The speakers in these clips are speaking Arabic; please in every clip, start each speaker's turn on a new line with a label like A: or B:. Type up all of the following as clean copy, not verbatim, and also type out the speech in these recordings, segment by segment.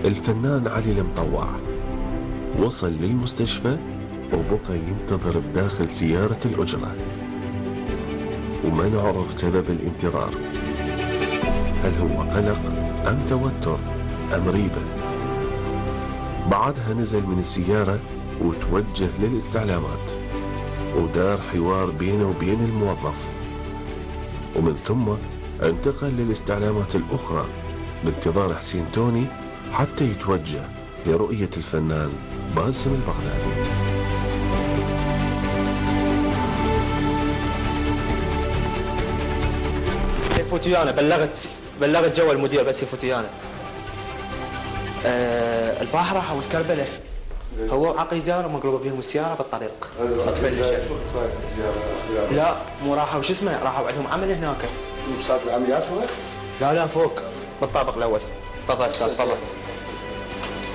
A: الفنان علي المطوع وصل للمستشفى وبقى ينتظر بداخل سيارة الأجرة، وما نعرف سبب الانتظار، هل هو قلق أم توتر أم ريبة. بعدها نزل من السيارة وتوجه للاستعلامات، ودار حوار بينه وبين الموظف، ومن ثم انتقل للاستعلامات الأخرى بانتظار حسين توني حتى يتوجه لرؤية الفنان باسم البغدادي.
B: يفوتيانا بلغت جو المدير بس يفوتيانا. الباحرة حول كربلاء هو عقي زيارة مقلوبة بهم السيارة بالطريق. لا مو راحوا وش اسمه، راحوا عندهم عمل هناك.
C: صارت العمليات هو؟
B: لا فوق بالطابق الأول. تفضل أستاذ تفضل.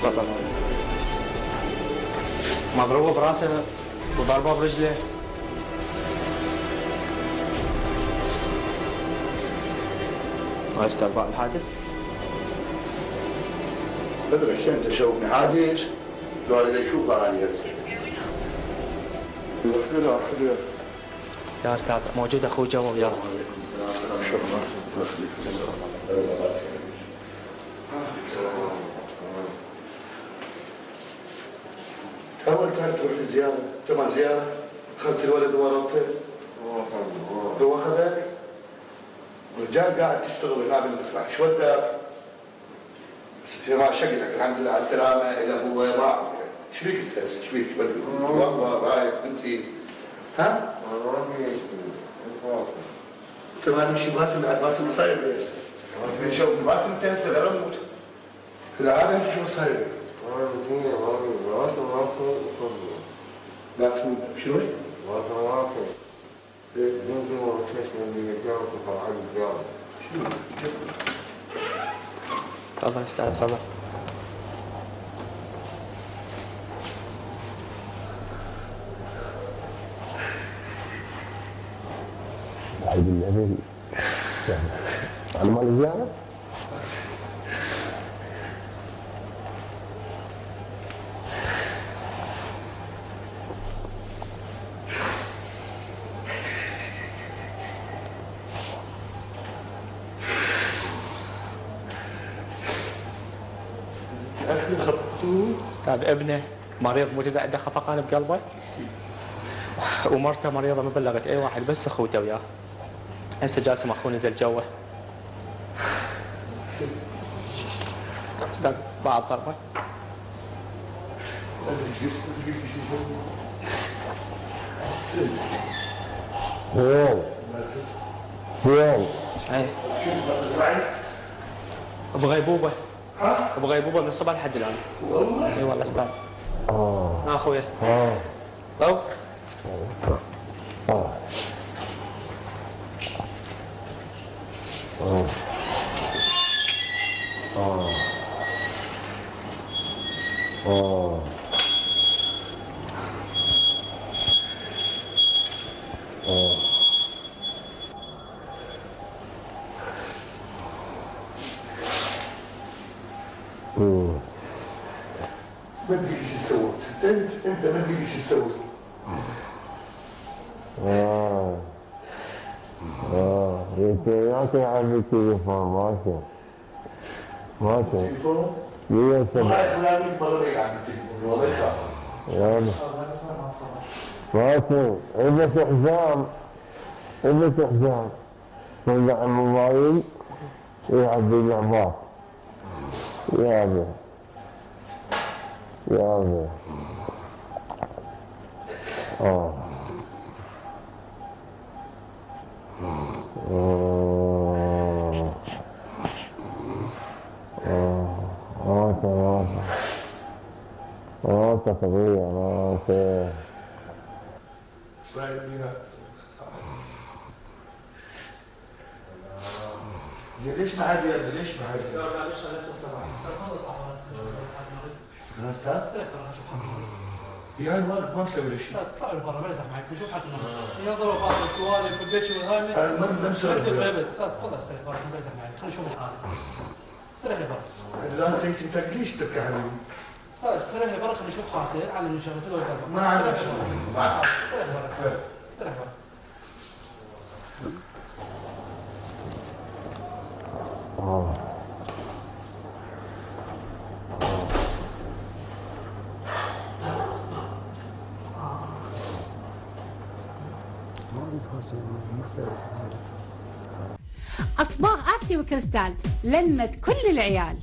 B: تفضل. مضروبة براسه وضربة برجله. هاي استاذ بقى الحادث.
C: بدو حسين تشوفني حادث لو اريد اشوفه اني هسه. خير
B: يا استاذ موجود اخوي جوا وياه.
C: شكرا. اول تعرف تروح للزياره، تبغى زياره، اخذت الولد ورطته. هو اخذك؟ الرجال قاعد تشتغل هنا بالمصلحه، شو وداك؟ في ما شقلك الحمد لله على السلامه، اذا هو راح. ايش بيك انت هسه؟ ايش بيك؟ والله رايك انت ها؟ انت ما نمشي باسم بعد باسم صاير هسه. تريد تشوف باسم انت هسه لا اموت. لا هذا هسه شو صاير؟ باسم شنو؟
B: تفضل استاذ تفضل.
D: عيد النبي على مال الزيارة؟
B: استاذ ابنه مريض موجود عنده خفقان بقلبه، ومرته مريضه ما بلغت اي واحد بس اخوته وياه. هسه جاسم اخوه نزل جوه. استاذ بعد ضربه.
D: زين
B: اي بغيبوبه. بغيبوبه من الصبح لحد الان. اي والله استاذ. اخويا. طب
C: ما تدري ايش تسوي، انت ما تدري ايش تسوي.
D: يعطي عمي تليفون ماشي
C: تليفون؟
D: يا سلام.
C: والله فلان يسمع لك عم التليفون والله يخاف.
D: يلا ماشي. عندك حزام ترجع الموبايل يعبي لعبات. يابا قضية
C: صاير بيها زين. ليش ما عاد يا ابني؟ ليش ما عاد؟ يا استاذ في هاي الوقت ما مسوي لك شيء.
E: طلع برا ما يزح معك وشوف حالك ينظروا فاصل سوالف في البيت والهاي
C: ما مسوي لك.
E: استاذ تفضل استريح برا ما يزح معك خلي شوف حالك. استريح لي برا.
C: لا تجي تقليش تبكي حبيبي.
E: صار استريح برا خلي يشوف خاطر على شغلته لو يتابع.
C: ما عندك شغل.
E: استريح برا. استريح برا.
F: أصباغ آسيا وكريستال لمت كل العيال.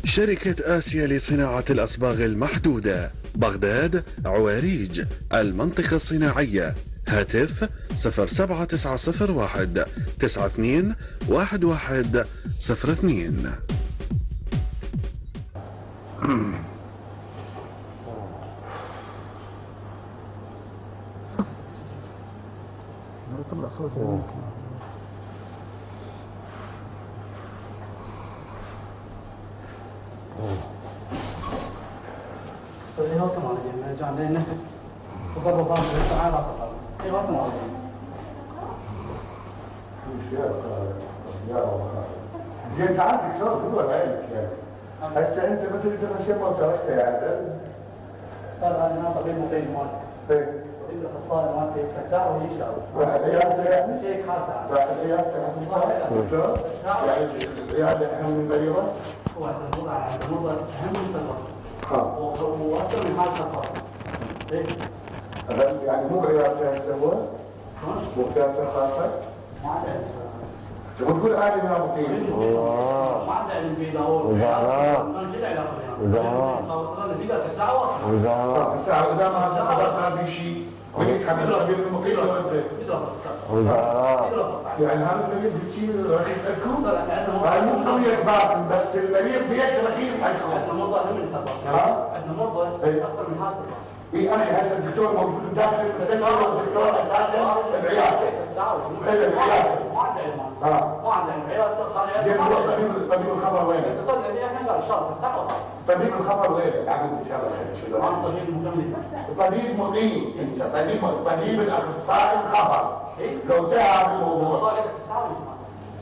G: شركة آسيا لصناعة الأصباغ المحدودة، بغداد، عواريج، المنطقة الصناعية. هاتف 07901 92 1102.
H: يطلع صوته ممكن.
E: صدقني هو سمع لي جان لين نفس وقرب ضام بالساعة لا تطلع. ايوه سمع لي.
C: زين تعال دكتور هو عينك يعني. هسه انت مثل الدراسة ما تركتها يعني.
E: قال انا طبيب مقيم مالك. طبيب الاخصائي مالك كساعة وهي شاور.
C: واحد عيادته يعني؟
E: شيك حالته.
C: واحد عيادته يعني دكتور؟ يعني العيادة أهم من المريضة؟
E: هو عند المرضى أهم من الفصل. وأكثر من حالة الفصل.
C: يعني مو عيادته هسه هو؟ مو عيادته خاصة؟
E: ما عنده
C: تقول عالم يا مقيم.
E: ما عنده علم في دور. أنا شيء علاقة
C: يعني. الساعة قدامها هسه صار في شيء. وليد حبيب طبيب المقيم ولا يعني هذا المريض بتشيل رخيص لكم؟ هاي مو قضية باسم بس المريض بيد رخيص عندكم.
E: عندنا مرضى هم اللي صار عندنا مرضى أكثر من حاسة باسم.
C: اي اخي هسه الدكتور موجود داخل المستشفى والدكتور اساسا بعيادته.
E: ما عنده علم. ما عنده علم. عيادته خارج.
C: زين طبيب الخبر وين؟
E: اتصلنا بيه احنا قال شهر الساعة.
C: طبيب الخبر وين؟ عمل ان شاء الله خير شو
E: ما طبيب مكمل.
C: طبيب مقيم انت طبيب الاخصائي الخبر. لو تعرف الموضوع.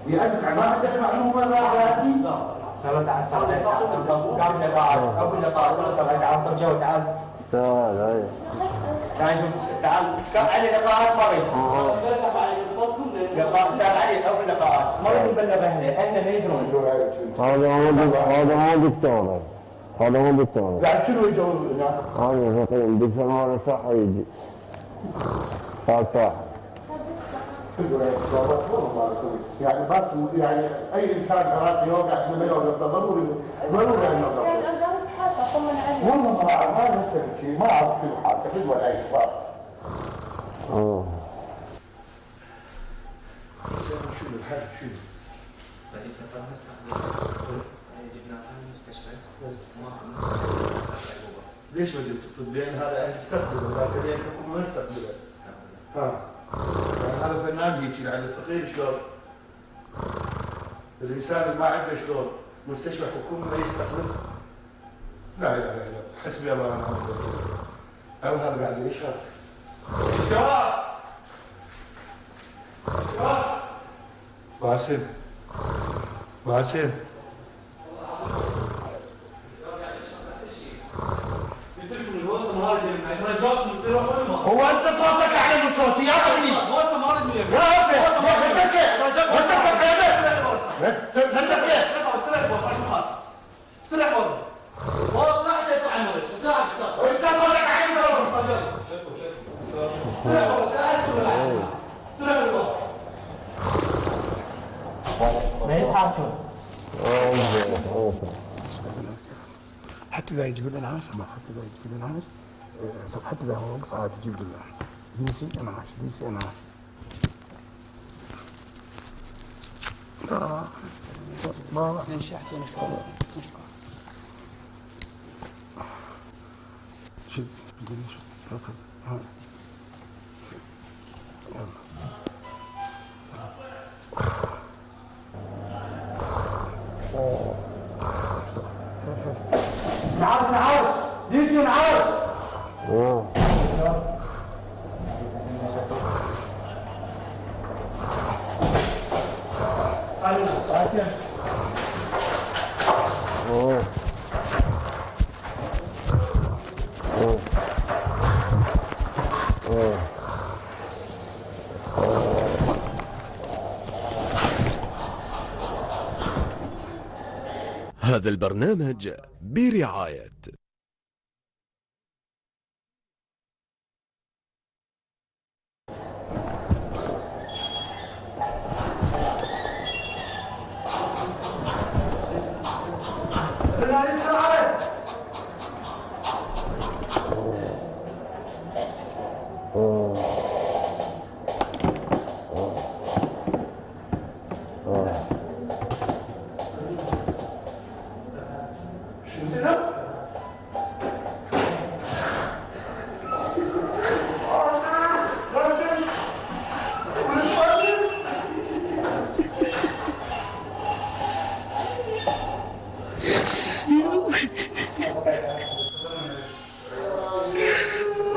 C: يأذك ما عندك معلومة لا هذه؟
E: لا تعال قام لقاء قبل لقاء ولا سبع تعال ترجع وتعال.
D: تعال
E: تعال كان علي لقاءات مريض. لقاء استاذ علي قبل لقاءات مريض بلغ اهله ما يدرون.
D: هذا مو دكتور. هذا مو دكتور.
C: يعني شنو يجون هناك؟
D: هذا فقير دكتور مال صحة يجي. صح.
C: يعني بس يعني اي انسان قرات يوقع احنا ما يوقع ضروري ان يوقع. والله ما نسأل شيء ما اعرف شو حالته ولا اي خلاص. شو الحال شو؟
B: بعدين تفهم نستخدم جبناها من المستشفى
C: ليش ما جبت؟ لان هذا يستخدمه لكن لانكم ما يستخدمه. يعني هذا فنان هيك يعني الفقير شلون؟ الانسان اللي ما عنده شلون؟ مستشفى حكومي ما يستخدم؟ لا اله الا الله حسبي الله ونعم الوكيل. هذا قاعد يشرب. شباب باسم هو انت صوتك اعلى من صوتي يا طبيب. يا
H: حتى إذا يجيب الإنعاش ما حتى إذا يجيب الإنعاش حتى إذا هو وقف عاد يجيب لنا ديسي إنعاش ما
E: نشحت ونشكر
H: شوف بدنا نشوف ها
E: نعاوش ديسي نعاوش.
A: هذا البرنامج برعاية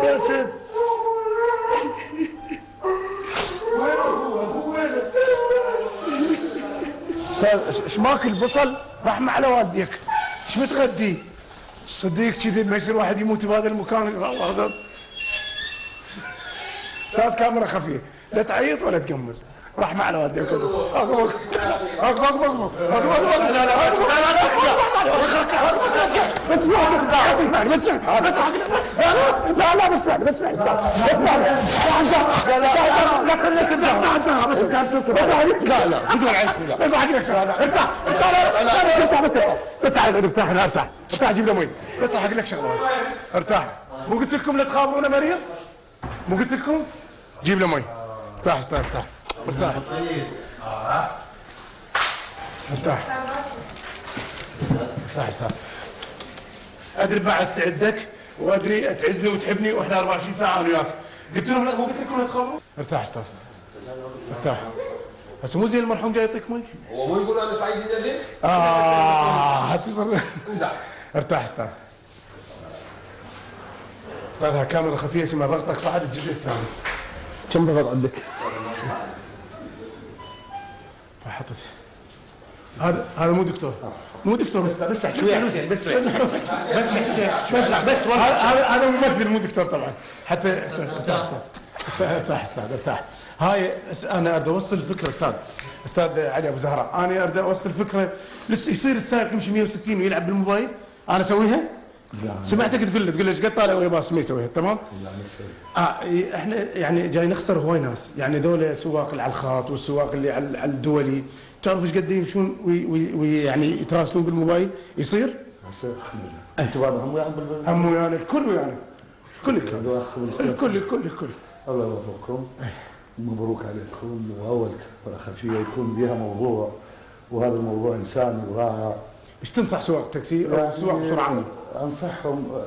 C: ياسين. ايش ماكل بصل؟ رحمة على والديك. ايش متغدي؟ صديق كذي ما يصير واحد يموت بهذا المكان. الله هذا استاذ كاميرا خفيه، لا تعيط ولا تقمز. رحمة على والديك. اقف ارتاح جيب له مي. بس راح اقول لك شغله، ارتاح. مو قلت لكم لا تخافون مريض؟ مو قلت لكم؟ جيب له مي. ارتاح استاذ، ارتاح ارتاح ارتاح استاذ. ادري ما استعدك وادري تعزني وتحبني واحنا 24 ساعه انا وياك. قلت لهم لا، مو قلت لكم لا تخافوا؟ ارتاح استاذ، ارتاح. بس مو زي المرحوم جاي يعطيك مي.
I: هو مو يقول انا سعيد بيدك؟
C: حسيت. ارتاح استاذ. استاذ ها كاميرا خفيه اسمها ضغطك صعد الجزء الثاني. كم ضغط عندك؟ فحطت. هذا مو دكتور. مو دكتور بس احكي ويا حسين. بس هذا ممثل مو دكتور طبعا. حتى ارتاح. هاي انا اريد اوصل الفكره استاذ علي ابو زهراء. انا اريد اوصل الفكره. لسه يصير السائق يمشي 160 ويلعب بالموبايل، انا اسويها؟ سمعتك تقول له ايش قد طالع ويا باص ما يسويها. تمام. احنا يعني جاي نخسر هواي ناس، يعني ذول سواق اللي على الخط والسواق اللي على الدولي، تعرف ايش قد يمشون ويعني يتراسلون بالموبايل. يصير انت هم ويانا الكل ويانا الكل.
J: الله يوفقكم. مبروك عليكم. واول كفاره خفيه يكون بها موضوع، وهذا الموضوع انساني ورائع.
C: ايش تنصح سواق تاكسي او سواق بسرعه؟
J: انصحهم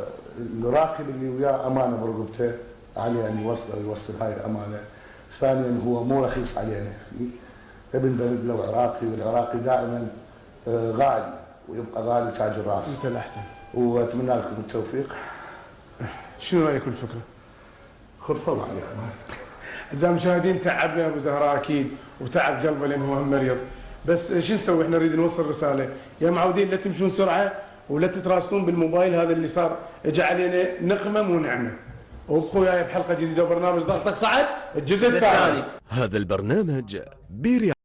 J: الراكب اللي وياه امانه برقبته، عليه ان يوصل هاي الامانه. ثانيا هو مو رخيص علينا، يعني ابن بلد لو عراقي، والعراقي دائما غالي ويبقى غالي تاج الراس.
C: انت الاحسن.
J: واتمنى لكم التوفيق.
C: شنو رايك بالفكره؟
J: خرفوا عليكم.
C: اعزائي المشاهدين، تعبنا ابو زهراء اكيد وتعب قلبه لانه هو مريض، بس شو نسوي؟ احنا نريد نوصل رساله، يا معودين لا تمشون سرعه ولا تتراسلون بالموبايل. هذا اللي صار اجى علينا نقمه مو نعمه. وابقوا وياي بحلقه جديده وبرنامج ضغطك صعد الجزء الثاني.
A: هذا البرنامج برعاية